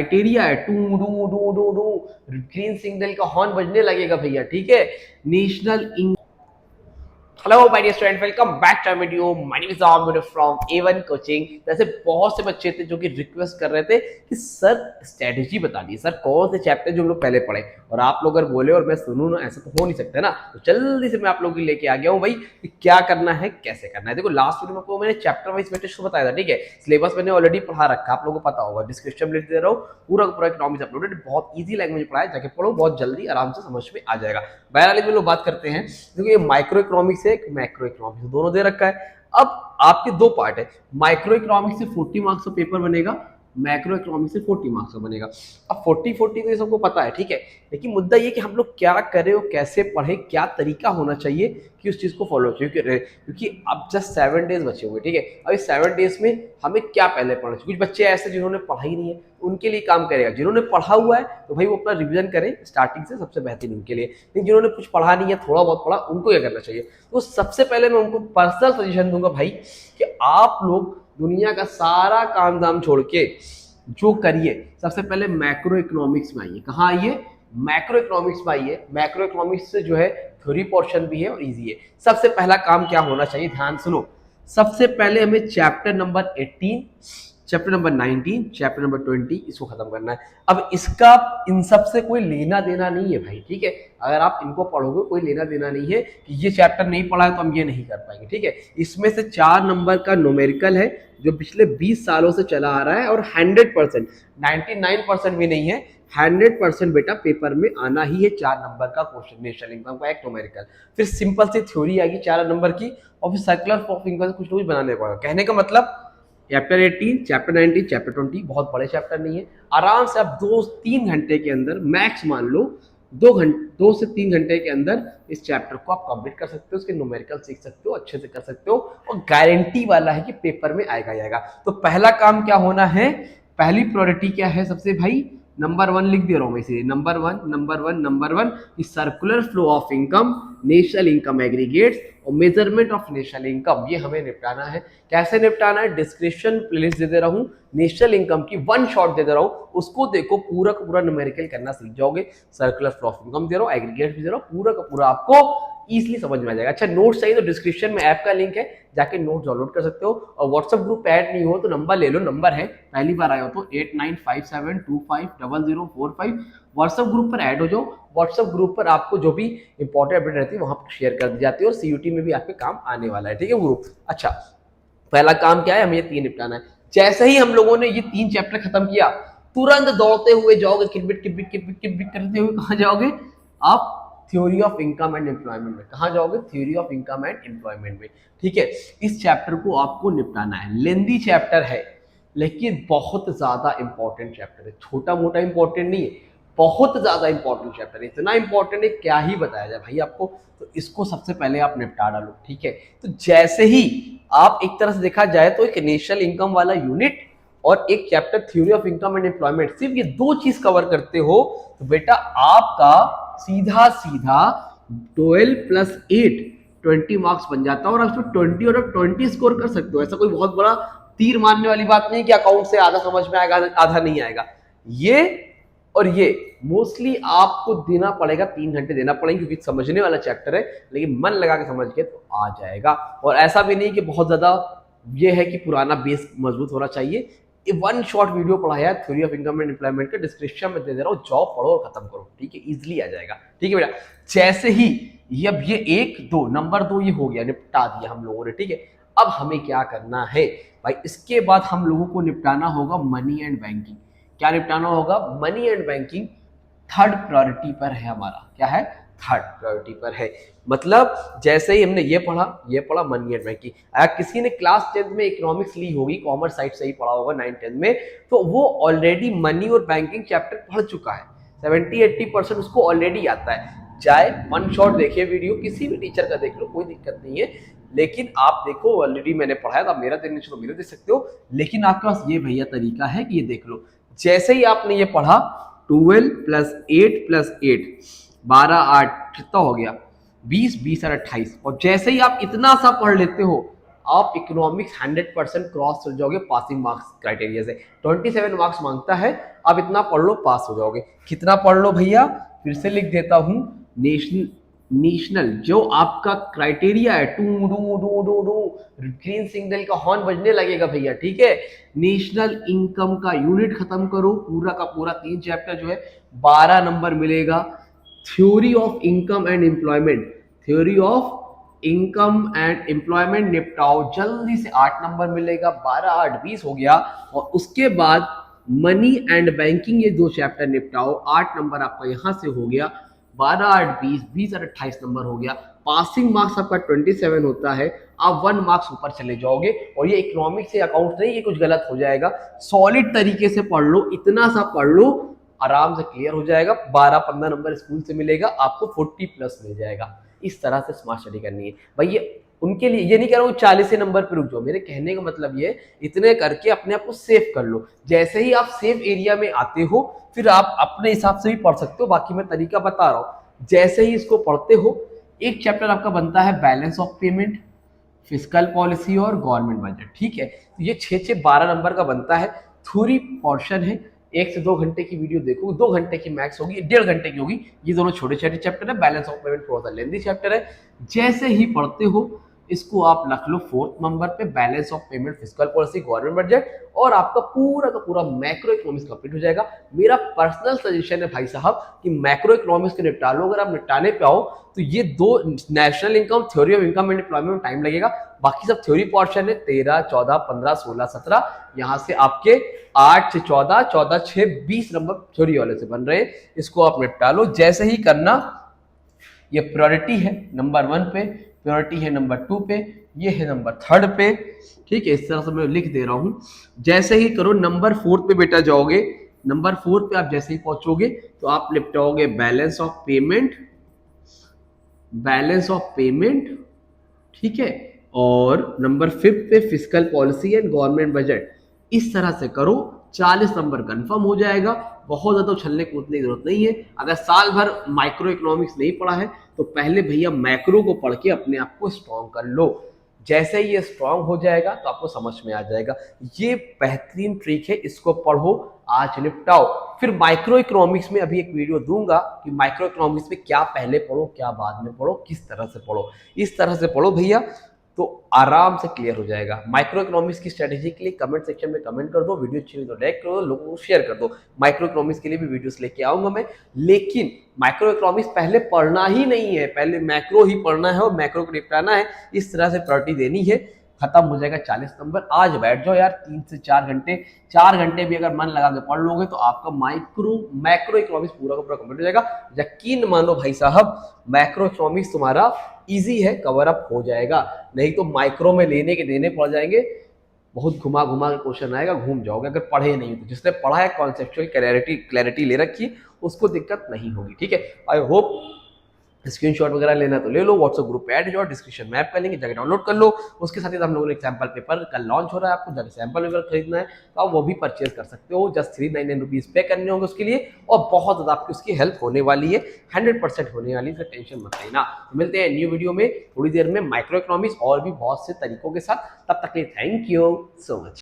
Criteria है, टू डू डू डू डू ग्रीन सिग्नल का हॉर्न बजने लगेगा भैया, ठीक है। National hello my dear student, welcome back to video. My name is Aamir from A1 coaching. वैसे बहुत से बच्चे थे जो कि रिक्वेस्ट कर रहे थे कि सर स्ट्रेटेजी बता दी, सर कौन से चैप्टर जो हम लोग पहले पढ़े, और आप लोग अगर बोले और मैं सुनूं ना, ऐसा तो हो नहीं सकता ना। तो जल्दी से मैं आप लोगों के लेके आ गया हूँ भाई कि क्या करना है, कैसे करना है। देखो लास्ट वीडियो में आपको मैंने चैप्टर वाइज मैट्रिक्स को बताया था, ठीक है। सिलेबस मैंने ऑलरेडी पढ़ा रखा, आप लोगों को पता होगा, डिस्क्रिप्शन में लिख दे रहा हूँ, पूरा पूरा इकोनॉमिक्स अपलोडेड, बहुत ईजी लैंग्वेज पढ़ाया, जाके पढ़ो, बहुत जल्दी आराम से समझ में आ जाएगा। बहरहाल में लोग बात करते हैं, देखो ये माइक्रो इकोनॉमिक्स है, मैक्रो इकोनॉमिक्स दोनों दे रखा है। अब आपके दो पार्ट है, माइक्रो इकोनॉमिक्स से 40 मार्क्स का पेपर बनेगा, मैक्रो इकोनॉमिक्स से 40 मार्क्स का बनेगा। अब 40 तो ये सबको पता है, ठीक है। लेकिन मुद्दा ये कि हम लोग क्या करें और कैसे पढ़े, क्या तरीका होना चाहिए कि उस चीज को फॉलो चाहिए, क्योंकि अब जस्ट 7 डेज बचे हुए, ठीक है। अब इस 7 डेज में हमें क्या पहले पढ़ना चाहिए। कुछ बच्चे ऐसे जिन्होंने पढ़ा ही नहीं है, उनके लिए काम करेगा। जिन्होंने पढ़ा हुआ है तो भाई वो अपना रिवीजन करें स्टार्टिंग से, सबसे बेहतरीन उनके लिए। लेकिन जिन्होंने कुछ पढ़ा नहीं है, थोड़ा बहुत पढ़ा, उनको क्या करना चाहिए। तो सबसे पहले मैं उनको पर्सनल सजेशन दूंगा भाई कि आप लोग दुनिया का सारा काम धाम छोड़ के जो करिए, सबसे पहले मैक्रो इकोनॉमिक्स में आइए। कहाँ आइए? मैक्रो इकोनॉमिक्स में आइए। मैक्रो इकोनॉमिक्स से जो है थ्योरी पोर्शन भी है और इजी है। सबसे पहला काम क्या होना चाहिए, ध्यान सुनो। सबसे पहले हमें chapter number 18, chapter number 19, chapter number 20 इसको खत्म करना है। अब इसका इन सब से कोई लेना देना नहीं है भाई, ठीक है। अगर आप इनको पढ़ोगे कोई लेना देना नहीं है कि ये चैप्टर नहीं पढ़ा है तो हम ये नहीं कर पाएंगे, ठीक है। इसमें से 4 नंबर का न्यूमेरिकल है जो पिछले 20 सालों से चला आ रहा है, और 100%, 99% भी नहीं है, 100% बेटा पेपर में आना ही है। 4 नंबर का क्वेश्चन, नेशनल इनकम का एक न्यूमेरिकल, फिर सिंपल सी थ्योरी आएगी 4 नंबर की, और फिर सर्कुलर ऑफ इनकम कुछ ना कुछ बनाने पड़ेगा। कहने का मतलब चैप्टर 18, चैप्टर 19, चैप्टर 20 बहुत बड़े चैप्टर नहीं है। आराम से आप 2-3 घंटे के अंदर, मैक्स मान लो 2 से 3 घंटे के अंदर इस चैप्टर को आप कंप्लीट कर सकते हो, उसके न्यूमेरिकल सीख सकते हो, अच्छे से कर सकते हो, और गारंटी वाला है कि पेपर में आएगा ही आएगा। तो पहला काम क्या होना है, पहली प्रायोरिटी क्या है सबसे भाई, नंबर 1 लिख दे रहा हूं मैं इसीलिए, number one circular flow of income, national income aggregates और मेजरमेंट ऑफ नेशनल इनकम, ये हमें निपटाना है। कैसे निपटाना है, डिस्क्रिप्शन प्लेलिस्ट दे दे रहा हूँ, नेशनल इनकम की 1 शॉट दे दे रहा हूँ, उसको देखो, पूरा का पूरा न्यूमेरिकल करना सीख जाओगे। सर्कुलर फ्लो ऑफ इनकम दे रहा हूँ, एग्रीगेट भी दे रहा हूँ, पूरा का पूरा आपको इजीली समझ में आ जाएगा। अच्छा, नोट्स चाहिए तो डिस्क्रिप्शन में ऐप का लिंक है, जाके नोट्स डाउनलोड कर सकते हो। और व्हाट्सएप ग्रुप ऐड नहीं हो तो नंबर ले लो, नंबर है, पहली बार आए हो तो 8957250045, व्हाट्सएप ग्रुप पर ऐड हो जाओ। व्हाट्सएप ग्रुप पर आपको जो भी इंपॉर्टेंट अपडेट रहती है वहां पर शेयर कर दी जाती है, और सीयूटी में भी आपके काम आने वाला है, ठीक है ग्रुप। अच्छा, पहला काम क्या है, हमें ये 3 निपटाना है। जैसे ही हम लोगों ने ये 3 चैप्टर खत्म किया, तुरंत दौड़ते हुए जाओगे, किटबिट किटबिट किटबिट किटबिट करते हुए कहाँ जाओगे आप, theory of income and employment में। कहाँ जाओगे, theory of income and employment में, ठीक है। इस चैप्टर को आपको निपटाना है। लेंदी चैप्टर है लेकिन बहुत ज्यादा इंपॉर्टेंट चैप्टर है, छोटा मोटा इंपॉर्टेंट नहीं है, बहुत ज्यादा इंपॉर्टेंट चैप्टर है। इतना इंपॉर्टेंट है क्या ही बताया जाए भाई आपको। तो इसको सबसे पहले आप निपटा डालो, ठीक है। तो जैसे ही आप एक तरह से देखा जाए तो एक नेशनल इनकम वाला यूनिट और एक chapter theory of income and employment, सिर्फ ये 2 चीज कवर करते हो तो बेटा आपका सीधा सीधा 12 + 8 20 मार्क्स बन जाता है, और आप 20 और 20 स्कोर कर सकते हो। ऐसा कोई बहुत बड़ा तीर मारने वाली बात नहीं कि अकाउंट से आधा समझ में आएगा आधा नहीं आएगा। ये और ये मोस्टली आपको देना पड़ेगा, 3 घंटे देना पड़ेंगे, क्योंकि समझने वाला चैप्टर है, लेकिन मन लगा के समझ के तो आ जाएगा। और ऐसा भी नहीं कि बहुत ज्यादा ये है कि पुराना बेस मजबूत होना चाहिए। 1 शॉर्ट वीडियो पढ़ाया theory of income and employment का, डिस्क्रिप्शन में दे दे रहा हूँ, जॉब पढ़ो और खत्म करो, ठीक है, इजिली आ जाएगा, ठीक है बेटा। जैसे ही अब ये 1-2 नंबर 2 ये हो गया, निपटा दिया हम लोगों ने, ठीक है। अब हमें क्या करना है भाई, इसके बाद हम लोगों को निपटाना होगा मनी एंड बैंकिंग। क्या निपटाना होगा, money and banking 3rd priority पर है हमारा। क्या है, 3rd प्रायोरिटी पर है। मतलब जैसे ही हमने ये पढ़ा मनी एंड बैंकिंग। अगर किसी ने क्लास 10th में इकोनॉमिक्स ली होगी, कॉमर्स साइड से ही पढ़ा होगा 9-10 में, तो वो ऑलरेडी मनी और बैंकिंग चैप्टर पढ़ चुका है। 70-80% उसको ऑलरेडी आता है। चाहे 1 शॉट देखिए वीडियो, किसी भी टीचर का देख लो, कोई दिक्कत नहीं है। लेकिन आप देखो, ऑलरेडी मैंने पढ़ाया था, मेरा देखने चलो मेरा देख सकते हो। लेकिन आपके पास ये भैया तरीका है कि ये देख लो। जैसे ही आपने ये पढ़ा 12 + 8 + 8 12 8 कितना हो गया, 20 20 और 28। और जैसे ही आप इतना सा पढ़ लेते हो, आप इकोनॉमिक्स 100% क्रॉस चल जाओगे पासिंग मार्क्स क्राइटेरिया से। 27 मार्क्स मांगता है, आप इतना पढ़ लो पास हो जाओगे। कितना पढ़ लो भैया, फिर से लिख देता हूं, नेशनल जो आपका क्राइटेरिया है, टू डू डू डू डू ग्रीन सिग्नल का हॉर्न बजने लगेगा भैया, ठीक है। नेशनल इनकम का यूनिट खत्म करो, पूरा का पूरा 3 चैप्टर जो है 12 नंबर मिलेगा। Theory of income and employment, theory of income and employment निपटाओ, जल्दी से 8 नंबर मिलेगा। 12 8 20 हो गया। और उसके बाद मनी एंड बैंकिंग, ये 2 चैप्टर निपटाओ, 8 नंबर आपका यहां से हो गया। 12 8 20 20 और 28 नंबर हो गया। पासिंग मार्क्स आपका 27 होता है, आप 1 मार्क्स ऊपर चले जाओगे। और ये इकोनॉमिक्स से अकाउंट नहीं, ये कुछ गलत हो जाएगा। सॉलिड तरीके से पढ़ लो, इतना सा पढ़ लो, आराम से क्लियर हो जाएगा। 12 15 नंबर स्कूल से मिलेगा, आपको 40 प्लस मिल जाएगा। इस तरह से स्मार्ट स्टडी करनी है भैया। उनके लिए ये नहीं कह रहा हूँ 40 नंबर पर रुक जाओ, मेरे कहने का मतलब ये, इतने करके अपने आप को सेव कर लो। जैसे ही आप सेव एरिया में आते हो, फिर आप अपने हिसाब से भी पढ़ सकते हो। बाकी मैं तरीका बता रहा हूँ। जैसे ही इसको पढ़ते हो, एक चैप्टर आपका बनता है balance of payment, fiscal policy और गवर्नमेंट बजट, ठीक है। तो ये 6 12 नंबर का बनता है। थ्योरी पोर्शन है, 1 से 2 घंटे की वीडियो देखो, 2 घंटे की मैक्स होगी, 1.5 घंटे की होगी। ये दोनों छोटे छोटे चैप्टर है। बैलेंस ऑफ पेमेंट थोड़ा सा लेंथी चैप्टर है। जैसे ही पढ़ते हो, इसको आप रख लो 4th नंबर पे, balance of payment, fiscal policy, government budget, और आपका पूरा का पूरा मैक्रो इकोनॉमिक्स कंप्लीट हो जाएगा। मेरा पर्सनल सजेशन है भाई साहब कि मैक्रो इकोनॉमिक्स को निपटा लो। अगर आप निपटाने पे आओ तो ये 2, national income, theory of income and employment में टाइम लगेगा। बाकी सब थ्योरी पोर्शन है, 13 14 15 16 17, यहाँ से आपके 8 से 14 14 6 20 नंबर थ्योरी वाले से बन रहे हैं। इसको आप निपटा लो। जैसे ही करना, ये प्रायोरिटी है नंबर 1 पे, प्रायोरिटी है नंबर 2 पे, ये है नंबर 3 पे, ठीक है। इस तरह से मैं लिख दे रहा हूं। जैसे ही करो, नंबर 4 पे बेटा जाओगे। नंबर 4 पे आप जैसे ही पहुंचोगे तो आप निपटाओगे balance of payment, balance of payment, ठीक है। और नंबर 5 पे fiscal policy and government budget. इस तरह से करो, 40 नंबर कंफर्म हो जाएगा। बहुत ज्यादा उछलने कूदने की जरूरत नहीं है। अगर साल भर माइक्रो इकोनॉमिक्स नहीं पढ़ा है तो पहले भैया मैक्रो को पढ़ के अपने आप को स्ट्रॉन्ग कर लो। जैसे ही ये स्ट्रॉन्ग हो जाएगा तो आपको समझ में आ जाएगा। ये बेहतरीन ट्रिक है, इसको पढ़ो, आज निपटाओ। फिर माइक्रो इकोनॉमिक्स में अभी एक वीडियो दूंगा कि माइक्रो इकोनॉमिक्स में क्या पहले पढ़ो, क्या बाद में पढ़ो, किस तरह से पढ़ो। इस तरह से पढ़ो भैया, तो आराम से क्लियर हो जाएगा। माइक्रो इकोनॉमिक्स की स्ट्रेटेजी के लिए कमेंट सेक्शन में कमेंट कर दो, वीडियो अच्छी लगी तो लाइक कर दो, लोगों को शेयर कर दो। माइक्रो इकोनॉमिक्स के लिए भी वीडियोस लेके आऊंगा मैं। लेकिन माइक्रो इकोनॉमिक्स पहले पढ़ना ही नहीं है, पहले मैक्रो ही पढ़ना है और मैक्रो को निपटाना है। इस तरह से प्रायोरिटी देनी है। खत्म हो जाएगा 40 नंबर। आज बैठ जाओ यार 3 से 4 घंटे, 4 घंटे भी अगर मन लगा के पढ़ लोगे तो आपका मैक्रो इकोनॉमिक्स पूरा का पूरा कंप्लीट हो जाएगा। यकीन मानो भाई साहब, मैक्रो इकोनॉमिक्स तुम्हारा इजी है, कवर अप हो जाएगा। नहीं तो माइक्रो में लेने के देने पड़ जाएंगे, बहुत घुमा घुमा के क्वेश्चन आएगा, घूम जाओगे अगर पढ़े नहीं तो। जिसने पढ़ा है, कॉन्सेप्चुअल क्लैरिटी ले रखी, उसको दिक्कत नहीं होगी, ठीक है। आई होप स्क्रीनशॉट वगैरह लेना तो ले लो, व्हाट्सएप ग्रुप पे ऐड हो जाओ, डिस्क्रिप्शन में ऐप कर लेंगे, जाकर डाउनलोड कर लो। उसके साथ ही हम लोगों ने एक सैंपल पेपर कल लॉन्च हो रहा है, आपको जाकर सैंपल पेपर खरीदना है तो आप वो भी परचेज कर सकते हो। जस्ट 399 रुपीज पे करने होंगे उसके लिए, और बहुत ज़्यादा आपकी उसकी हेल्प होने वाली है, 100% होने वाली है, टेंशन मत लेना। तो मिलते हैं न्यू वीडियो में थोड़ी देर में, माइक्रो इकोनॉमिक्स और भी बहुत से तरीकों के साथ। तब तक के लिए थैंक यू सो मच।